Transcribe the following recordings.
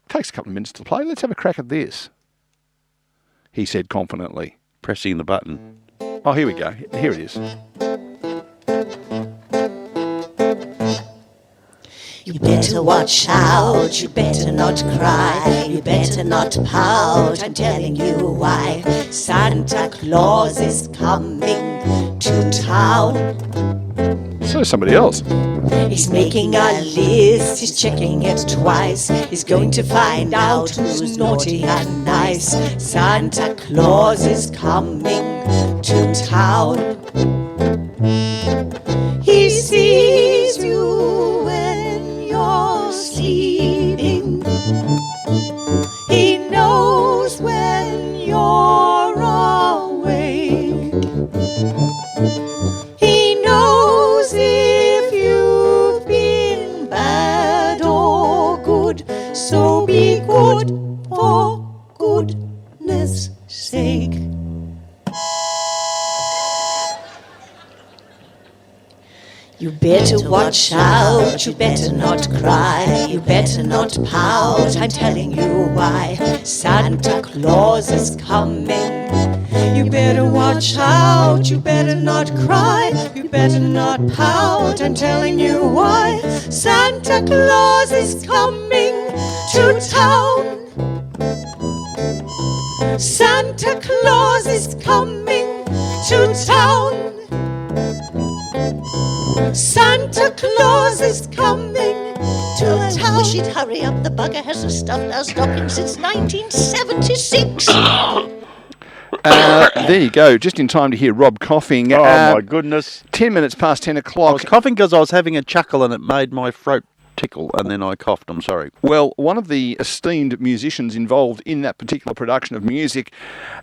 Takes a couple of minutes to play. Let's have a crack at this, he said confidently. Pressing the button. Oh, here we go. Here it is. You better watch out, you better not cry, you better not pout, I'm telling you why. Santa Claus is coming to town. So somebody else. He's making a list, he's checking it twice. He's going to find out who's naughty and nice. Santa Claus is coming to town. He sees you when you're sleeping. He knows when you're awake. He knows if you've been bad or good. So be good for goodness sake. You better watch out, you better not cry, you better not pout, I'm telling you why. Santa Claus is coming. You better watch out, you better not cry, you better not pout, I'm telling you why. Santa Claus is coming to town. Santa Claus is coming to town. Santa Claus is coming to town. Wish he'd hurry up, the bugger hasn't stuffed our stocking since 1976. There you go, just in time to hear Rob coughing. Oh, my goodness. 10 minutes past 10 I o'clock. was coughing because I was having a chuckle and it made my throat tickle, and then I coughed. I'm sorry. Well, one of the esteemed musicians involved in that particular production of music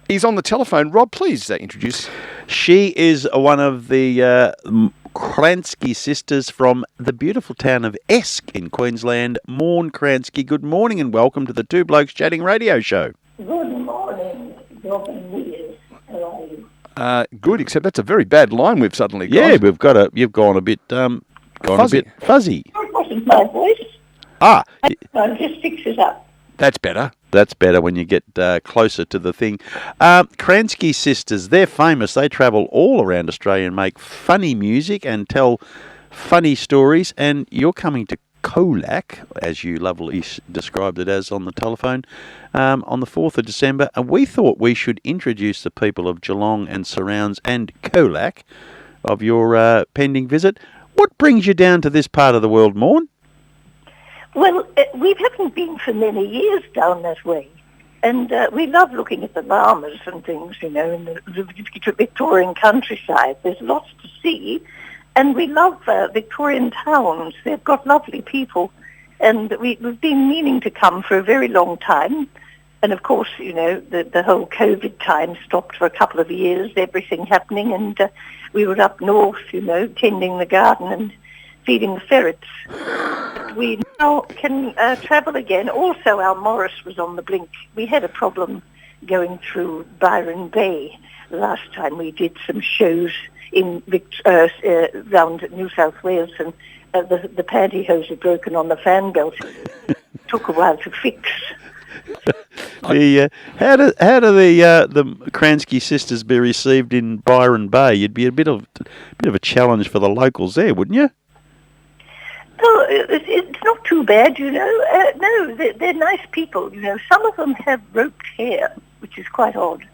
is on the telephone. Rob, please introduce. She is one of the Kransky sisters from the beautiful town of Esk in Queensland, Mourne Kransky. Good morning and welcome to the Two Blokes Chatting radio show. Good morning, Rob and Williams. How are you? Good, except that's a very bad line we've suddenly got. Yeah, you've gone a bit fuzzy. That wasn't my voice. Ah, I'll just fix it up. That's better. That's better when you get closer to the thing. Kransky sisters, they're famous. They travel all around Australia and make funny music and tell funny stories. And you're coming to Colac, as you lovely described it as on the telephone, on the 4th of December. And we thought we should introduce the people of Geelong and surrounds and Colac of your pending visit. What brings you down to this part of the world, Mourne? Well, we haven't been for many years down that way. And we love looking at the llamas and things, you know, in the Victorian countryside. There's lots to see. And we love Victorian towns. They've got lovely people. And we've been meaning to come for a very long time. And, of course, you know, the whole COVID time stopped for a couple of years, everything happening. And we were up north, you know, tending the garden and feeding the ferrets. We now can travel again. Also, our Morris was on the blink. We had a problem going through Byron Bay last time. We did some shows in round New South Wales, and the pantyhose had broken on the fan belt. It took a while to fix. How do the Kransky sisters be received in Byron Bay? You'd be a bit of a challenge for the locals there, wouldn't you? Oh, it's not too bad, you know. No, they're nice people, you know. Some of them have roped hair, which is quite odd.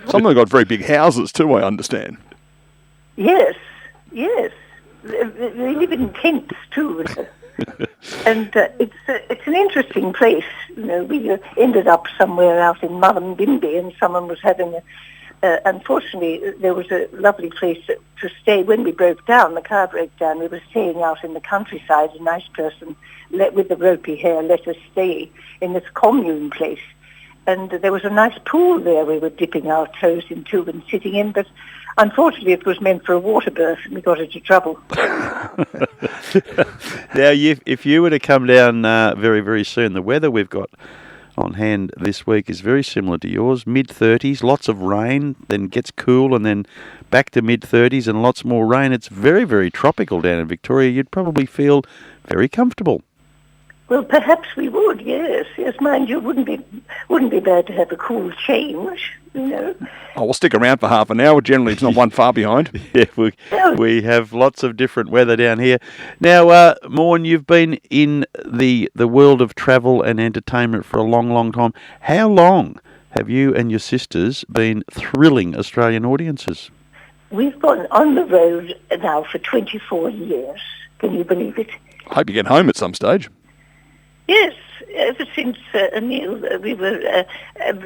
Some of them got very big houses too, I understand. Yes. They live in tents too. And it's an interesting place. You know, we ended up somewhere out in Mullumbimby, and someone was having unfortunately, there was a lovely place to stay. When we broke down, the car broke down, we were staying out in the countryside. A nice person with the ropey hair let us stay in this commune place. And there was a nice pool there we were dipping our toes into and sitting in, but unfortunately it was meant for a water birth and we got into trouble. Now, if you were to come down very, very soon, the weather we've got on hand this week is very similar to yours. Mid-30s, lots of rain, then gets cool, and then back to mid-30s and lots more rain. It's very, very tropical down in Victoria. You'd probably feel very comfortable. Well, perhaps we would. Yes, yes. Mind you, wouldn't be bad to have a cool change. You know. Oh, we'll stick around for half an hour. Generally, it's not one far behind. Yeah, we have lots of different weather down here. Now, Mourne, you've been in the world of travel and entertainment for a long, long time. How long have you and your sisters been thrilling Australian audiences? We've gone on the road now for 24 years. Can you believe it? I hope you get home at some stage. Yes, ever since Neil, we were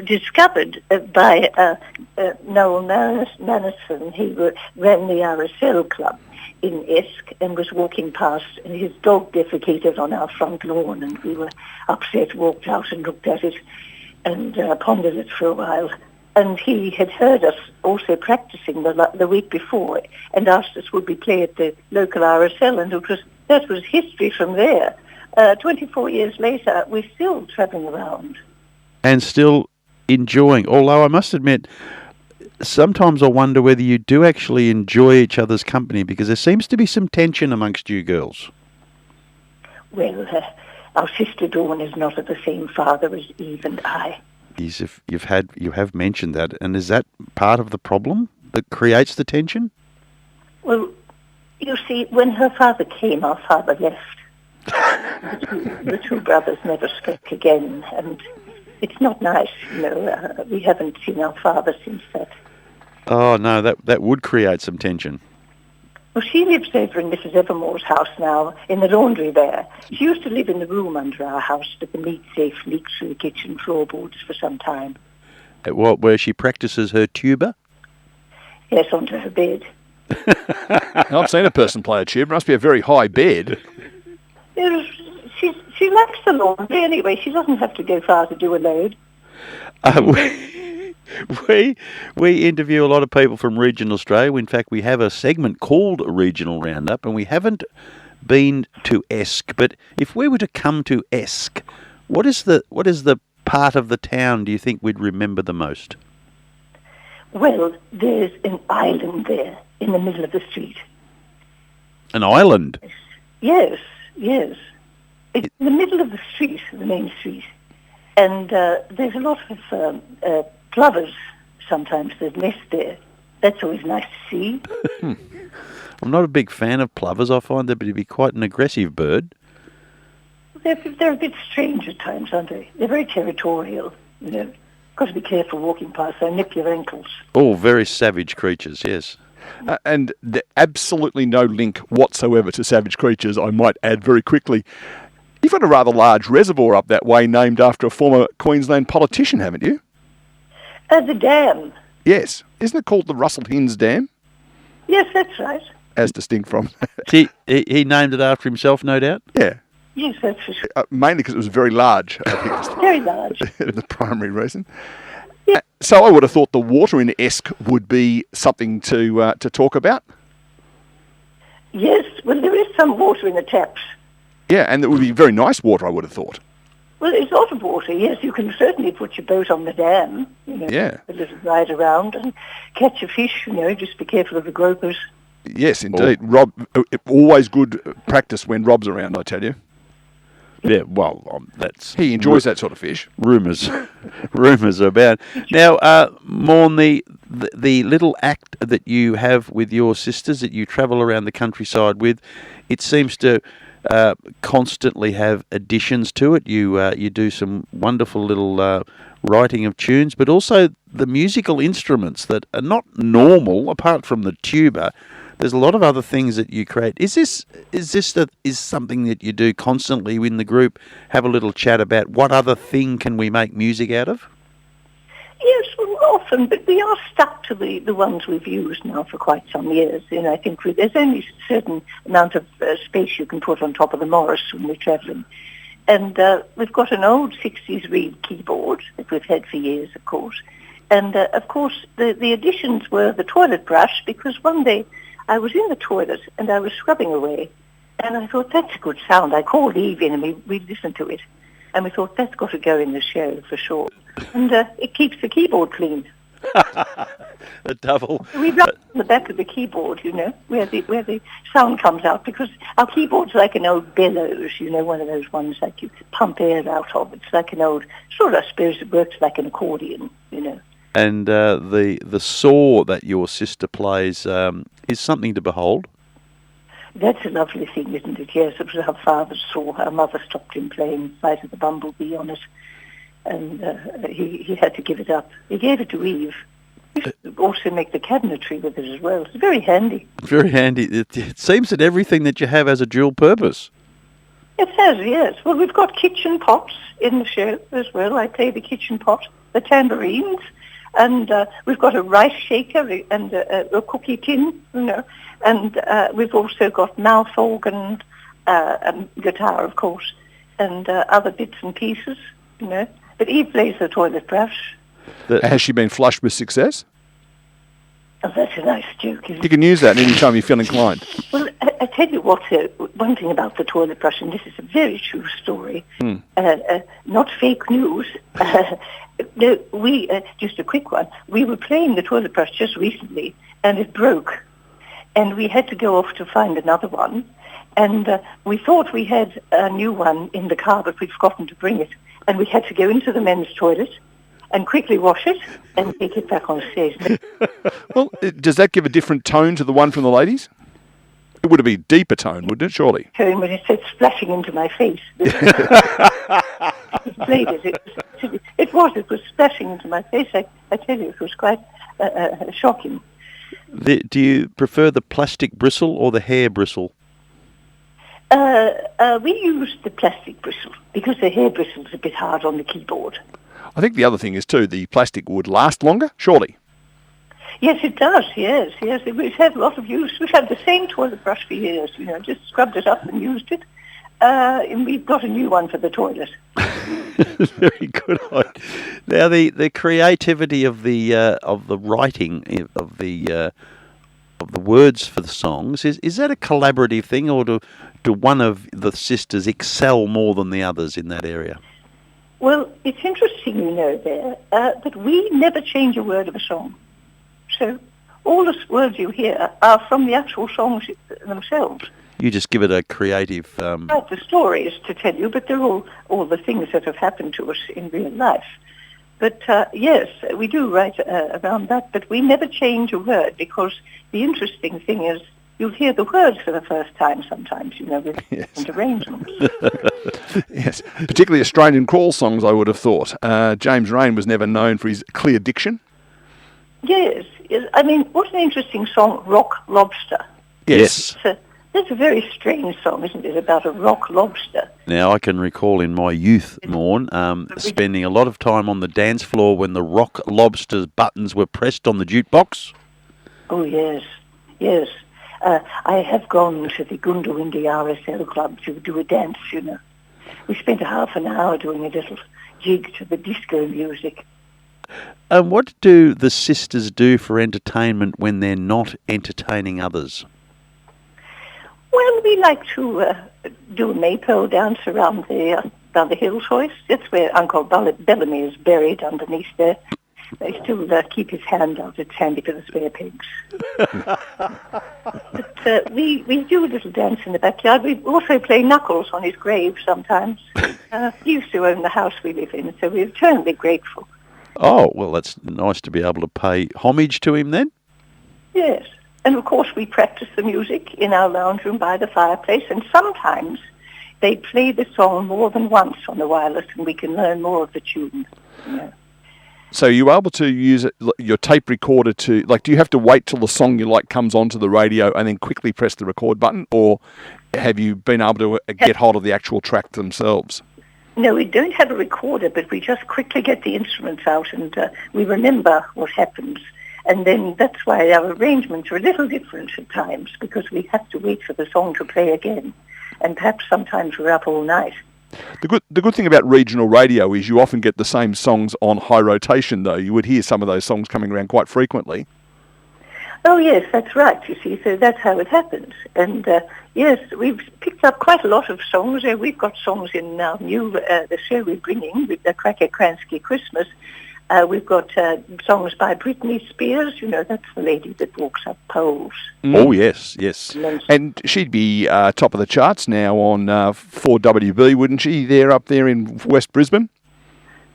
discovered by Noel Manison. He ran the RSL club in Esk and was walking past, and his dog defecated on our front lawn, and we were upset, walked out and looked at it and pondered it for a while. And he had heard us also practicing the week before and asked us would we play at the local RSL, and that was history from there. 24 years later, we're still travelling around. And still enjoying. Although I must admit, sometimes I wonder whether you do actually enjoy each other's company, because there seems to be some tension amongst you girls. Well, our sister Dawn is not of the same father as Eve and I. You have mentioned that, and is that part of the problem that creates the tension? Well, you see, when her father came, our father left. The two brothers never spoke again, and it's not nice, you know. We haven't seen our father since that. Oh, no, that would create some tension. Well, she lives over in Mrs. Evermore's house now, in the laundry there. She used to live in the room under our house, but the meat safe leaks through the kitchen floorboards for some time. Where she practices her tuba? Yes, onto her bed. I've seen a person play a tuba. It must be a very high bed. Yes, she likes the laundry anyway. She doesn't have to go far to do a load. We interview a lot of people from regional Australia. In fact, we have a segment called Regional Roundup, and we haven't been to Esk. But if we were to come to Esk, what is the part of the town do you think we'd remember the most? Well, there's an island there in the middle of the street. An island? Yes. It's in the middle of the street, the main street. And there's a lot of plovers sometimes that nest there. That's always nice to see. I'm not a big fan of plovers. I find them to be quite an aggressive bird. They're a bit strange at times, aren't they? They're very territorial, you know. Got to be careful walking past, they'll nip your ankles. Oh, very savage creatures, yes. And absolutely no link whatsoever to savage creatures, I might add very quickly. You've got a rather large reservoir up that way named after a former Queensland politician, haven't you? The dam. Yes. Isn't it called the Russell Hinds Dam? Yes, that's right. As distinct from... he named it after himself, no doubt? Yeah. Yes, that's for sure. Mainly because it was very large. I think that's very large. the primary reason. Yeah. So I would have thought the water in Esk would be something to talk about. Yes, well, there is some water in the taps. Yeah, and it would be very nice water, I would have thought. Well, there's a lot of water, yes. You can certainly put your boat on the dam, you know, yeah. A little ride around and catch a fish, you know, just be careful of the gropers. Yes, indeed. Rob, always good practice when Rob's around, I tell you. Yeah, well, that's... He enjoys that sort of fish. Rumours are about. Now, Mourne, the little act that you have with your sisters that you travel around the countryside with, it seems to constantly have additions to it. You do some wonderful little writing of tunes, but also the musical instruments that are not normal, apart from the tuba. There's a lot of other things that you create. Is something that you do constantly in the group? Have a little chat about what other thing can we make music out of? Yes, well, often, but we are stuck to the ones we've used now for quite some years. You know, I think there's only a certain amount of space you can put on top of the Morris when we're travelling. And we've got an old 60s Reed keyboard that we've had for years, of course. And, of course, the additions were the toilet brush, because one day I was in the toilet and I was scrubbing away, and I thought, that's a good sound. I called Eve in and we listened to it, and we thought, that's got to go in the show for sure. And it keeps the keyboard clean. A double. We rub it on the back of the keyboard, where the sound comes out, because our keyboard's like an old bellows, one of those ones that you pump air out of. It's like an old, sort of, I suppose it works like an accordion, And the saw that your sister plays is something to behold. That's a lovely thing, isn't it? Yes, it was our father's saw. Our mother stopped him playing Flight of the Bumblebee on it, and he had to give it up. He gave it to Eve. We used to also make the cabinetry with it as well. It's very handy. Very handy. It seems that everything that you have has a dual purpose. It has, yes. Well, we've got kitchen pots in the show as well. I play the kitchen pot, the tambourines, and we've got a rice shaker and a cookie tin, and we've also got mouth organ, guitar, of course, and other bits and pieces, But Eve plays the toilet brush. Has she been flushed with success? Oh, that's a nice joke, isn't it? You can use that any time you feel inclined. Well, I tell you what, one thing about the toilet brush, and this is a very true story, not fake news. No, just a quick one. We were playing the toilet brush just recently, and it broke. And we had to go off to find another one. And we thought we had a new one in the car, but we'd forgotten to bring it. And we had to go into the men's toilet and quickly wash it and take it back on stage. Well, does that give a different tone to the one from the ladies? It would be a deeper tone, wouldn't it, surely? Tone when it said splashing into my face. It played it. It was splashing into my face. I tell you, it was quite shocking. Do you prefer the plastic bristle or the hair bristle? We used the plastic bristle because the hair bristle's a bit hard on the keyboard. I think the other thing is, too, the plastic would last longer, surely? Yes, it does, yes. We've had a lot of use. We've had the same toilet brush for years, just scrubbed it up and used it. And we've got a new one for the toilet. Very good. Now, the creativity of the writing of the words for the songs, is that a collaborative thing, or do one of the sisters excel more than the others in that area? Well, it's interesting, that we never change a word of a song. So all the words you hear are from the actual songs themselves. You just give it a creative... Right, the stories to tell you, but they're all the things that have happened to us in real life. But yes, we do write around that, but we never change a word, because the interesting thing is you'll hear the words for the first time sometimes, with different arrangements. Yes, particularly Australian crawl songs, I would have thought. James Raine was never known for his clear diction. Yes. I mean, what an interesting song, Rock Lobster. Yes. That's a very strange song, isn't it, about a rock lobster? Now, I can recall in my youth, Mourne, spending a lot of time on the dance floor when the rock lobster's buttons were pressed on the jukebox. Oh, yes. I have gone to the Gundawindi RSL Club to do a dance, We spent a half an hour doing a little jig to the disco music. And what do the sisters do for entertainment when they're not entertaining others? Well, we like to do a maypole dance around the hills hoist. That's where Uncle Bellamy is buried underneath there. They still keep his hand out. It's handy for the spare pigs. But we do a little dance in the backyard. We also play knuckles on his grave sometimes. He used to own the house we live in, so we're eternally grateful. Oh, well, that's nice to be able to pay homage to him then. Yes. And, of course, we practice the music in our lounge room by the fireplace, and sometimes they play the song more than once on the wireless, and we can learn more of the tune. So you're able to use your tape recorder do you have to wait till the song you like comes onto the radio and then quickly press the record button, or have you been able to get hold of the actual track themselves? No, we don't have a recorder, but we just quickly get the instruments out and we remember what happens. And then that's why our arrangements are a little different at times, because we have to wait for the song to play again. And perhaps sometimes we're up all night. The good thing about regional radio is you often get the same songs on high rotation, though. You would hear some of those songs coming around quite frequently. Oh, yes, that's right, you see. So that's how it happens. And, yes, we've picked up quite a lot of songs. We've got songs in our new, the show we're bringing, with the Kransky Christmas. We've got songs by Britney Spears. You know, that's the lady that walks up poles. Oh, yes, yes. And she'd be top of the charts now on 4WB, wouldn't she? Up there in West Brisbane?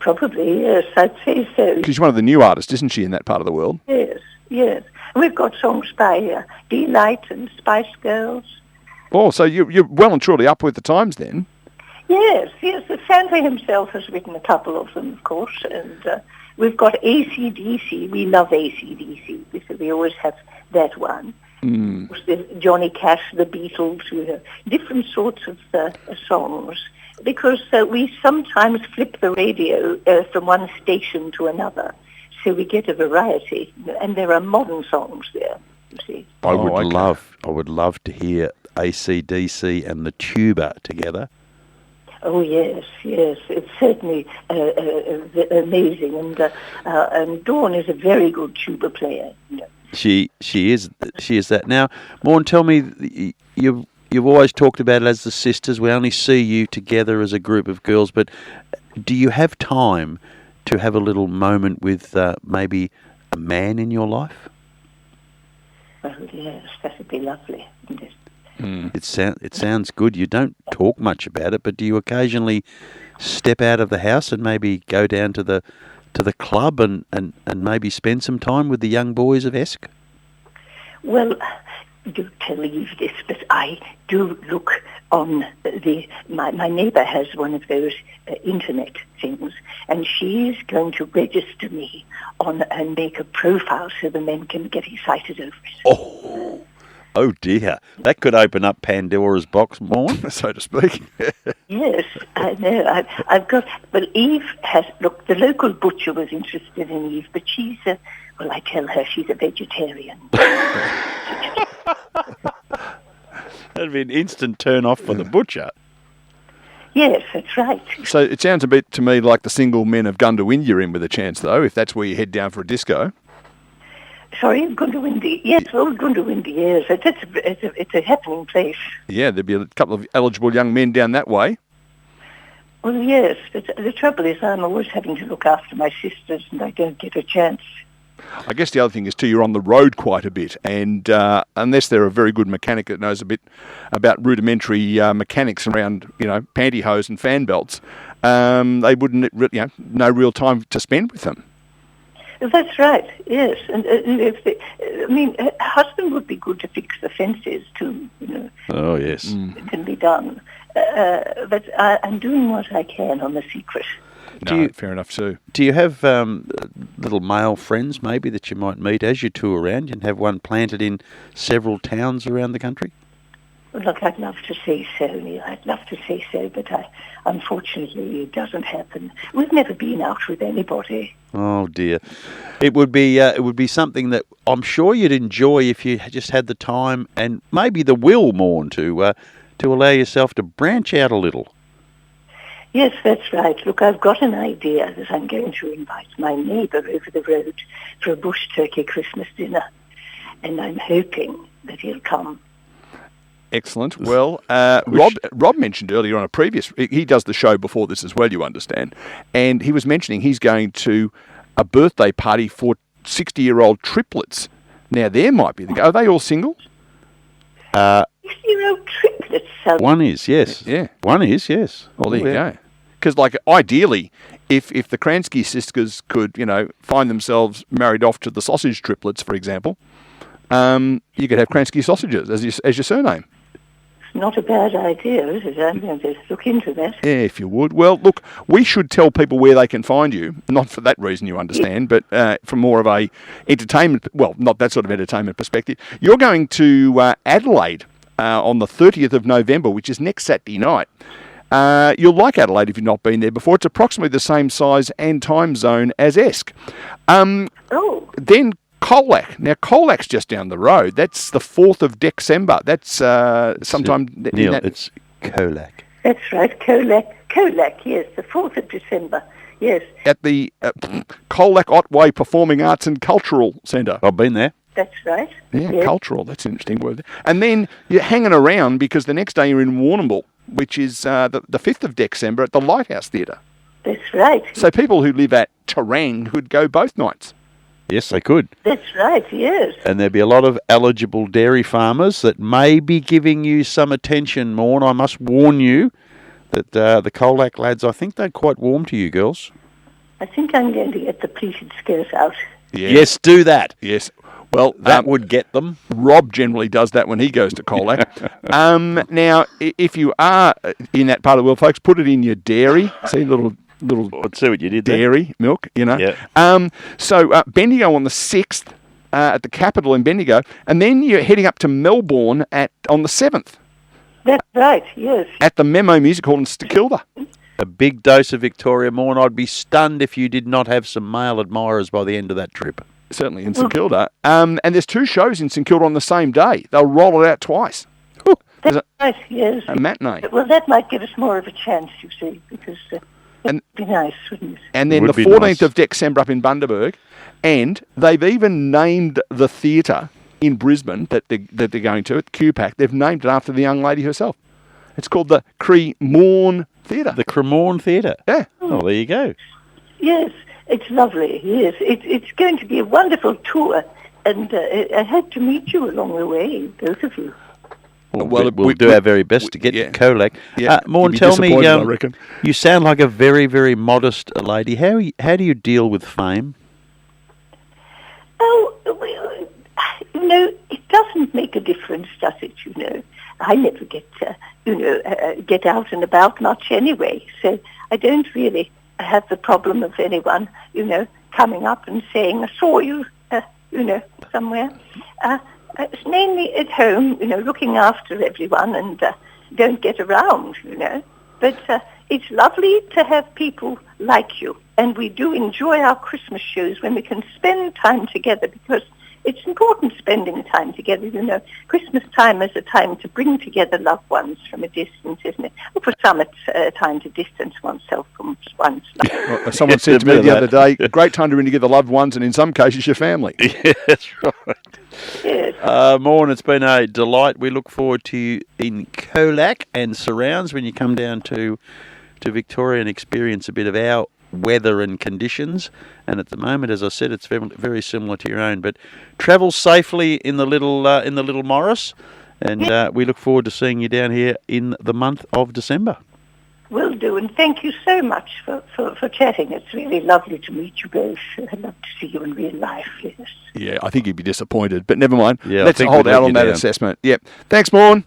Probably, yes, I'd say so. Because she's one of the new artists, isn't she, in that part of the world? Yes, yes. And we've got songs by Delight and Spice Girls. Oh, so you're well and truly up with the times then? Yes, yes. Santa himself has written a couple of them, of course. And we've got AC/DC. We love AC/DC because we always have that one. There's Johnny Cash, the Beatles, different sorts of songs. Because we sometimes flip the radio from one station to another. So we get a variety. And there are modern songs there, you see. I would love to hear AC/DC and the Tuba together. Oh, yes, yes. It's certainly amazing. And Dawn is a very good tuba player. You know. She is that. Now, Mourne, tell me, you've always talked about it as the sisters. We only see you together as a group of girls, but do you have time to have a little moment with maybe a man in your life? Well, yes, that would be lovely. Yes. It sounds good. You don't talk much about it, but do you occasionally step out of the house and maybe go down to the club and maybe spend some time with the young boys of Esk? Well, do believe this, but I do look on my neighbour has one of those internet things, and she's going to register me on and make a profile so the men can get excited over it. Oh dear, that could open up Pandora's box, Mourne, so to speak. Yes, I know. I've got. Well, Eve has. Look, the local butcher was interested in Eve, but she's well, I tell her she's a vegetarian. That'd be an instant turn off for the butcher. Yes, that's right. So it sounds a bit to me like the single men of Gundawin you're in with a chance, though, if that's where you head down for a disco. Sorry, Gundawindi. Yes, old Gundawindi, yes. It's a happening place. Yeah, there'd be a couple of eligible young men down that way. Well, yes, but the trouble is I'm always having to look after my sisters and I don't get a chance. I guess the other thing is, too, you're on the road quite a bit, and unless they're a very good mechanic that knows a bit about rudimentary mechanics around, pantyhose and fan belts, they wouldn't, no real time to spend with them. That's right, yes. And her husband would be good to fix the fences too, Oh, yes. It can be done. But I'm doing what I can on the secret. Fair enough too. Do you have little male friends maybe that you might meet as you tour around and have one planted in several towns around the country? Well, look, I'd love to say so, Neil. I'd love to say so, but unfortunately it doesn't happen. We've never been out with anybody. Oh dear, it would be something that I'm sure you'd enjoy if you just had the time and maybe the will, Mourne, to allow yourself to branch out a little. Yes, that's right. Look, I've got an idea that I'm going to invite my neighbour over the road for a bush turkey Christmas dinner, and I'm hoping that he'll come. Excellent. Well, Rob mentioned earlier on a previous... He does the show before this as well, you understand, and he was mentioning he's going to a birthday party for 60-year-old triplets. Now, there might be the go. Are they all single? 60-year-old triplets? One is, yes. Yeah. One is, yes. Well, there you go. Because, ideally, if the Kransky sisters could, find themselves married off to the sausage triplets, for example, you could have Kransky sausages as your surname. Not a bad idea, is it? I'm going to look into that. Yeah, if you would. Well, look, we should tell people where they can find you, not for that reason, you understand, but from more of a entertainment, well, not that sort of entertainment perspective. You're going to Adelaide on the 30th of November, which is next Saturday night. You'll like Adelaide if you've not been there before. It's approximately the same size and time zone as Esk. Then Colac. Now, Colac's just down the road. That's the 4th of December. That's sometime... Neil, it's Colac. That's right, Colac, yes, the 4th of December, yes. At the Colac Otway Performing Arts and Cultural Centre. I've been there. That's right. Yeah, yes. Cultural, that's an interesting word. And then you're hanging around because the next day you're in Warrnambool, which is the 5th of December at the Lighthouse Theatre. That's right. So people who live at Terang could go both nights. Yes, they could. That's right, yes. And there'd be a lot of eligible dairy farmers that may be giving you some attention, Mourne. I must warn you that the Colac lads, I think they're quite warm to you girls. I think I'm going to get the pleated skirt out. Yeah. Yes, do that. Yes. Well, That would get them. Rob generally does that when he goes to Colac. Now, if you are in that part of the world, folks, put it in your dairy. See, little Let's see what you did there. dairy milk, you know. Yeah. So Bendigo on the 6th at the capital in Bendigo, and then you're heading up to Melbourne on the 7th That's right, yes. at the Memo Music Hall in Stakilda. A big dose of Victoria, Mourne. I'd be stunned if you did not have some male admirers by the end of that trip. Certainly in St Kilda. And there's 2 shows in St Kilda on the same day. They'll roll it out twice. That's right, yes. A matinee. Well, that might give us more of a chance, you see, because it And- would be nice, wouldn't it? And then the Would be 14th nice. of December up in Bundaberg. And they've even named the theatre in Brisbane that they're going to, at QPAC. They've named it after the young lady herself. It's called the Mourne Theatre. The Cremorne Theatre. Yeah. Oh, there you go. Yes, it's lovely, yes. It's going to be a wonderful tour, and I hope to meet you along the way, both of you. We'll do our very best to get yeah. to Colac. Yeah, Mourne, you'd be tell me, disappointed, I reckon. you sound like a very, very modest lady. How do you deal with fame? Oh, well, it doesn't make a difference, does it, I never get out and about much anyway, so I don't really have the problem of anyone, coming up and saying, I saw you, somewhere. It's mainly at home, looking after everyone and don't get around, But it's lovely to have people like you. And we do enjoy our Christmas shows when we can spend time together, because it's important spending time together, Christmas time is a time to bring together loved ones from a distance, isn't it? Or for some, it's a time to distance oneself from one's loved ones. Well, someone said to me the other day, great time to bring together loved ones and in some cases your family. Yeah, that's right. Yes. Mourne, it's been a delight. We look forward to you in Colac and surrounds when you come down to Victoria and experience a bit of our weather and conditions. And at the moment, as I said, it's very, very similar to your own. But travel safely in the little Morris, and we look forward to seeing you down here in the month of December. Will do, and thank you so much for chatting. It's really lovely to meet you both. I'd love to see you in real life, yes. Yeah, I think you'd be disappointed, but never mind. Yeah, I Let's think hold we'd let out on you that down. assessment. Yep. Thanks, Mourne.